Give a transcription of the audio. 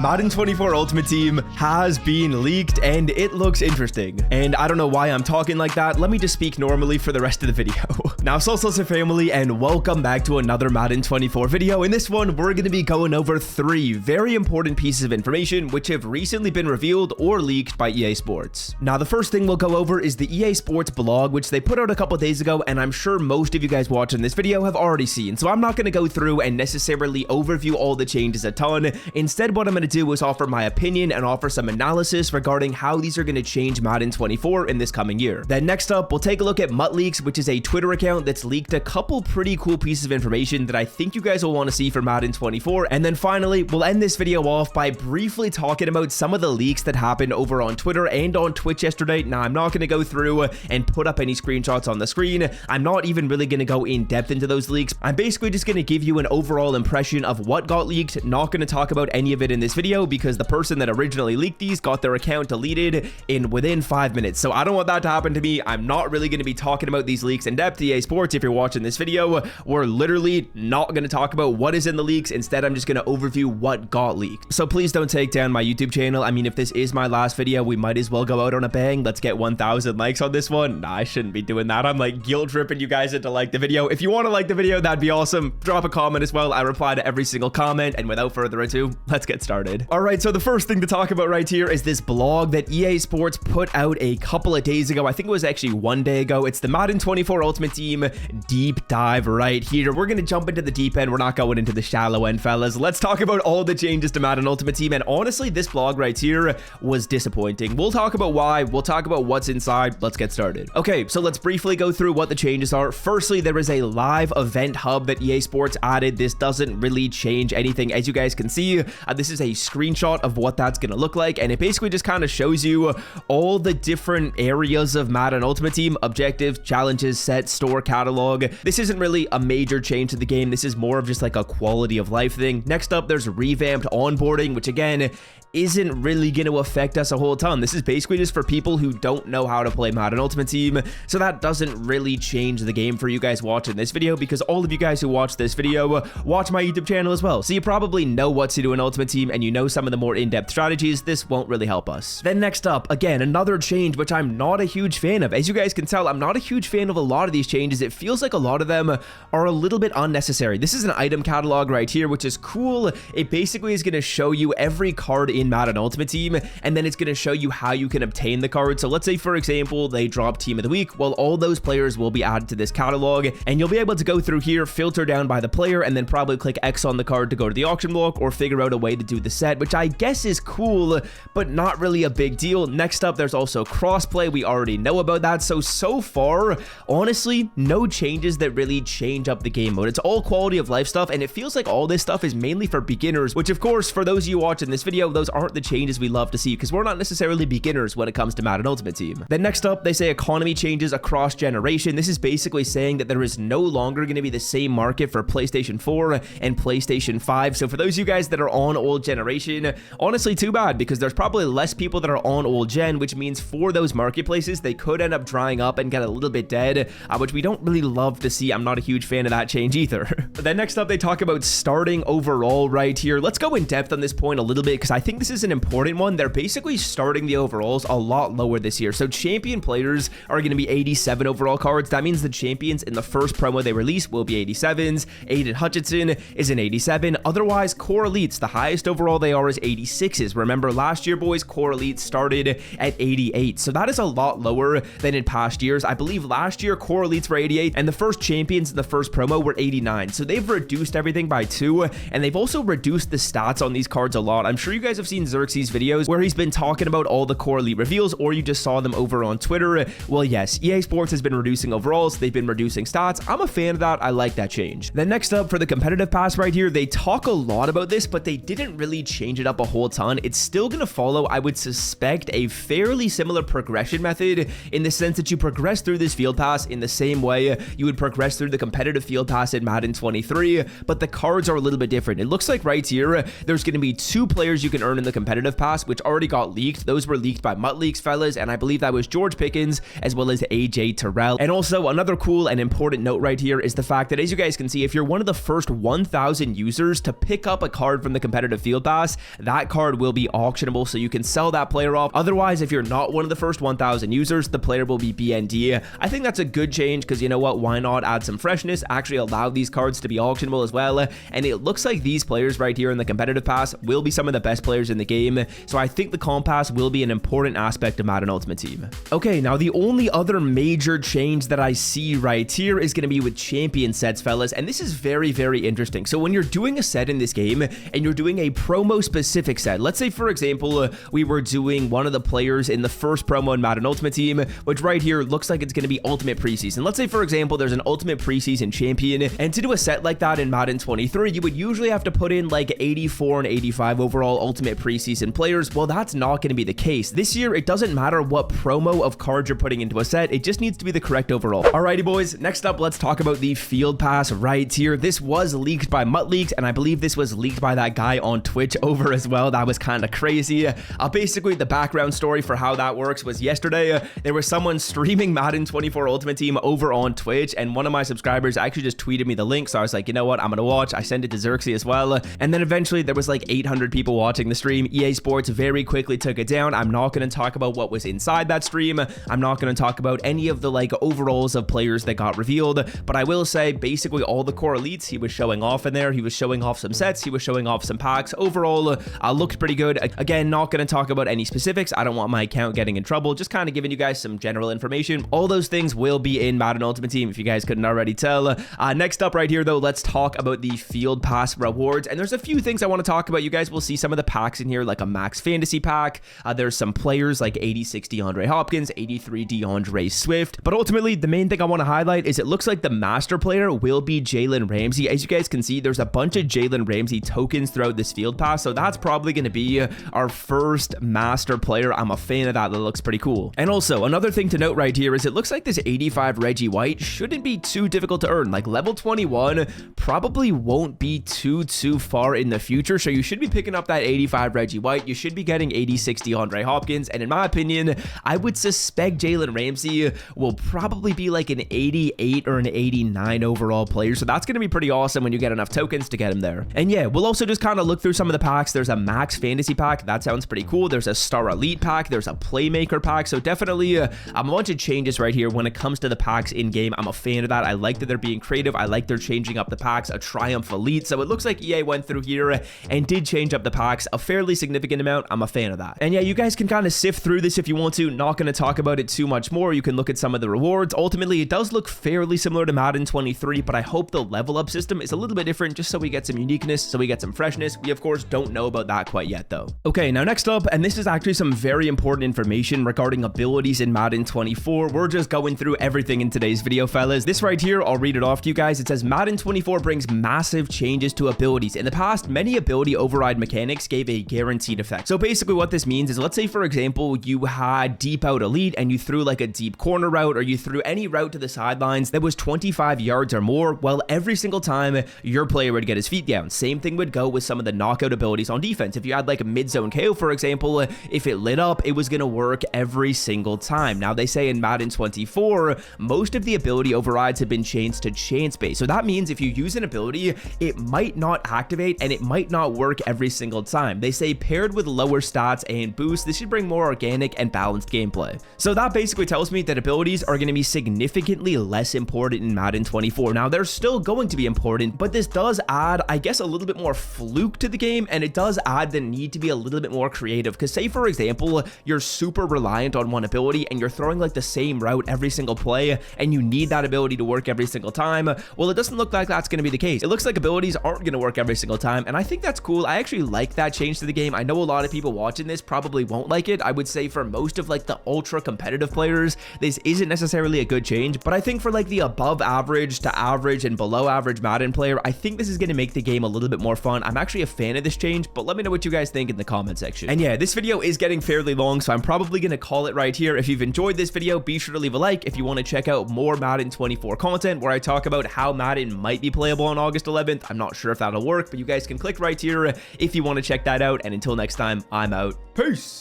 Madden 24 Ultimate Team has been leaked and it looks interesting. And I don't know why I'm talking like that. Let me just speak normally for the rest of the video. Now, Salsa family, and welcome back to another Madden 24 video. In this one, we're going to be going over 3 very important pieces of information which have recently been revealed or leaked by EA Sports. Now, the first thing we'll go over is the EA Sports blog, which they put out a couple days ago, and I'm sure most of you guys watching this video have already seen. So I'm not going to go through and necessarily overview all the changes a ton. Instead, what I'm going to do is offer my opinion and offer some analysis regarding how these are going to change Madden 24 in this coming year. Then next up, we'll take a look at MuttLeaks, which is a Twitter account that's leaked a couple pretty cool pieces of information that I think you guys will want to see for Madden 24. And then finally, we'll end this video off by briefly talking about some of the leaks that happened over on Twitter and on Twitch yesterday. Now, I'm not going to go through and put up any screenshots on the screen. I'm not even really going to go in depth into those leaks. I'm basically just going to give you an overall impression of what got leaked. Not going to talk about any of it in this video because the person that originally leaked these got their account deleted within 5 minutes. So I don't want that to happen to me. I'm not really going to be talking about these leaks in depth. EA Sports, if you're watching this video, we're literally not going to talk about what is in the leaks. Instead, I'm just going to overview what got leaked. So please don't take down my YouTube channel. I mean, if this is my last video, we might as well go out on a bang. Let's get 1,000 likes on this one. Nah, I shouldn't be doing that. I'm like guilt tripping you guys into like the video. If you want to like the video, that'd be awesome. Drop a comment as well. I reply to every single comment. And without further ado, let's get started. All right, so the first thing to talk about right here is this blog that EA Sports put out a couple of days ago. I think it was actually 1 day ago. It's the Madden 24 Ultimate Team deep dive right here. We're going to jump into the deep end. We're not going into the shallow end, fellas. Let's talk about all the changes to Madden Ultimate Team. And honestly, this blog right here was disappointing. We'll talk about why. We'll talk about what's inside. Let's get started. Okay, so let's briefly go through what the changes are. Firstly, there is a live event hub that EA Sports added. This doesn't really change anything. As you guys can see, this is a screenshot of what that's going to look like, and it basically just kind of shows you all the different areas of Madden Ultimate Team: objectives, challenges, sets, store, catalog. This isn't really a major change to the game. This is more of just like a quality of life thing. Next up, there's revamped onboarding, which again isn't really going to affect us a whole ton. This is basically just for people who don't know how to play Madden Ultimate Team, so that doesn't really change the game for you guys watching this video, because all of you guys who watch this video watch my YouTube channel as well, so you probably know what to do in Ultimate Team and you know some of the more in-depth strategies. This won't really help us. Then next up, again, another change which I'm not a huge fan of. As you guys can tell, I'm not a huge fan of a lot of these changes. It feels like a lot of them are a little bit unnecessary. This is an item catalog right here, which is cool. It basically is going to show you every card in Madden Ultimate Team, and then it's going to show you how you can obtain the card. So let's say, for example, they drop Team of the Week. Well, all those players will be added to this catalog, and you'll be able to go through here, filter down by the player, and then probably click X on the card to go to the auction block or figure out a way to do the set, which I guess is cool, but not really a big deal. Next up, there's also crossplay. We already know about that. So far, honestly, no changes that really change up the game mode. It's all quality of life stuff, and it feels like all this stuff is mainly for beginners, which of course, for those of you watching this video, those aren't the changes we love to see, because we're not necessarily beginners when it comes to Madden Ultimate Team. Then next up, they say economy changes across generation. This is basically saying that there is no longer going to be the same market for PlayStation 4 and PlayStation 5. So for those of you guys that are on old generation, honestly, too bad, because there's probably less people that are on old gen, which means for those marketplaces, they could end up drying up and get a little bit dead, which we don't really love to see. I'm not a huge fan of that change either. But then next up, they talk about starting overall right here. Let's go in depth on this point a little bit, because I think this is an important one. They're basically starting the overalls a lot lower this year. So champion players are going to be 87 overall cards. That means the champions in the first promo they release will be 87s. Aiden Hutchinson is an 87. Otherwise, core elites, the highest overall they are is 86s. Remember, last year, boys, core elites started at 88. So that is a lot lower than in past years. I believe last year, core elites were 88, and the first champions in the first promo were 89. So they've reduced everything by 2, and they've also reduced the stats on these cards a lot. I'm sure you guys have seen Xerxes' videos where he's been talking about all the core elite reveals, or you just saw them over on Twitter. Well, yes, EA Sports has been reducing overalls. They've been reducing stats. I'm a fan of that. I like that change. Then next up, for the competitive pass right here, they talk a lot about this, but they didn't really change it up a whole ton. It's still going to follow, I would suspect, a fairly similar progression method, in the sense that you progress through this field pass in the same way you would progress through the competitive field pass in Madden 23, but the cards are a little bit different. It looks like right here, there's going to be 2 players you can earn return in the competitive pass, which already got leaked. Those were leaked by Mutt Leaks, fellas, and I believe that was George Pickens as well as AJ Terrell. And also another cool and important note right here is the fact that, as you guys can see, if you're one of the first 1,000 users to pick up a card from the competitive field pass, that card will be auctionable, so you can sell that player off. Otherwise, if you're not one of the first 1,000 users, the player will be BND. I think that's a good change because, you know what, why not add some freshness, actually allow these cards to be auctionable as well. And it looks like these players right here in the competitive pass will be some of the best players in the game, so I think the comp pass will be an important aspect of Madden Ultimate Team. Okay, now the only other major change that I see right here is going to be with champion sets, fellas, and this is very, very interesting. So when you're doing a set in this game and you're doing a promo specific set, let's say for example we were doing one of the players in the first promo in Madden Ultimate Team, which right here looks like it's going to be Ultimate Preseason. Let's say for example there's an Ultimate Preseason champion, and to do a set like that in Madden 23 you would usually have to put in like 84 and 85 overall Ultimate Preseason players. Well, that's not going to be the case. This year it doesn't matter what promo of cards you're putting into a set, it just needs to be the correct overall. Alrighty boys, next up let's talk about the field pass right here. This was leaked by Mutt Leaks, and I believe this was leaked by that guy on Twitch over as well. That was kind of crazy. Basically the background story for how that works was yesterday there was someone streaming Madden 24 Ultimate Team over on Twitch, and one of my subscribers actually just tweeted me the link, so I was like, you know what, I'm gonna watch. I sent it to Xerxes as well, and then eventually there was like 800 people watching the stream. EA Sports very quickly took it down. I'm not going to talk about what was inside that stream. I'm not going to talk about any of the like overalls of players that got revealed, but I will say basically all the core elites he was showing off in there. He was showing off some sets, he was showing off some packs. Overall looked pretty good. Again, not going to talk about any specifics. I don't want my account getting in trouble, just kind of giving you guys some general information. All those things will be in Madden Ultimate Team if you guys couldn't already tell. Next up right here though, let's talk about the field pass rewards, and there's a few things I want to talk about. You guys will see some of the packs in here, like a max fantasy pack. There's some players like 86 DeAndre Hopkins, 83 DeAndre Swift, but ultimately the main thing I want to highlight is it looks like the master player will be Jalen Ramsey. As you guys can see, there's a bunch of Jalen Ramsey tokens throughout this field pass, so that's probably going to be our first master player. I'm a fan of that. That looks pretty cool. And also another thing to note right here is it looks like this 85 Reggie White shouldn't be too difficult to earn. Like level 21 probably won't be too far in the future, so you should be picking up that 85 Reggie White. You should be getting 86 DeAndre Hopkins, and in my opinion I would suspect Jalen Ramsey will probably be like an 88 or an 89 overall player, so that's going to be pretty awesome when you get enough tokens to get him there. And yeah, we'll also just kind of look through some of the packs. There's a max fantasy pack, that sounds pretty cool. There's a star elite pack, there's a playmaker pack, so definitely a bunch of changes right here when it comes to the packs in game. I'm a fan of that. I like that they're being creative. I like they're changing up the packs. A Triumph Elite, so it looks like EA went through here and did change up the packs a fairly significant amount. I'm a fan of that. And yeah, you guys can kind of sift through this if you want to. Not going to talk about it too much more. You can look at some of the rewards. Ultimately, it does look fairly similar to Madden 23, but I hope the level up system is a little bit different just so we get some uniqueness, so we get some freshness. We of course don't know about that quite yet though. Okay, now next up, and this is actually some very important information regarding abilities in Madden 24. We're just going through everything in today's video, fellas. This right here, I'll read it off to you guys. It says Madden 24 brings massive changes to abilities. In the past, many ability override mechanics gave a guaranteed effect. So basically what this means is, let's say for example you had deep out elite and you threw like a deep corner route, or you threw any route to the sidelines that was 25 yards or more. Well, every single time your player would get his feet down. Same thing would go with some of the knockout abilities on defense. If you had like a mid-zone KO, for example, if it lit up, it was going to work every single time. Now they say in Madden 24 most of the ability overrides have been changed to chance based. So that means if you use an ability, it might not activate and it might not work every single time. They say paired with lower stats and boosts, this should bring more organic and balanced gameplay. So that basically tells me that abilities are going to be significantly less important in Madden 24. Now they're still going to be important, but this does add, I guess, a little bit more fluke to the game, and it does add the need to be a little bit more creative. Because say for example you're super reliant on one ability and you're throwing like the same route every single play, and you need that ability to work every single time. Well, it doesn't look like that's going to be the case. It looks like abilities aren't going to work every single time, and I think that's cool. I actually like that change to the game. I know a lot of people watching this probably won't like it. I would say for most of like the ultra competitive players, this isn't necessarily a good change, but I think for like the above average to average and below average Madden player, I think this is going to make the game a little bit more fun. I'm actually a fan of this change, but let me know what you guys think in the comment section. And yeah, this video is getting fairly long, so I'm probably going to call it right here. If you've enjoyed this video, be sure to leave a like. If you want to check out more Madden 24 content where I talk about how Madden might be playable on August 11th, I'm not sure if that'll work, but you guys can click right here if you want to check that out. out. And until next time, I'm out. Peace.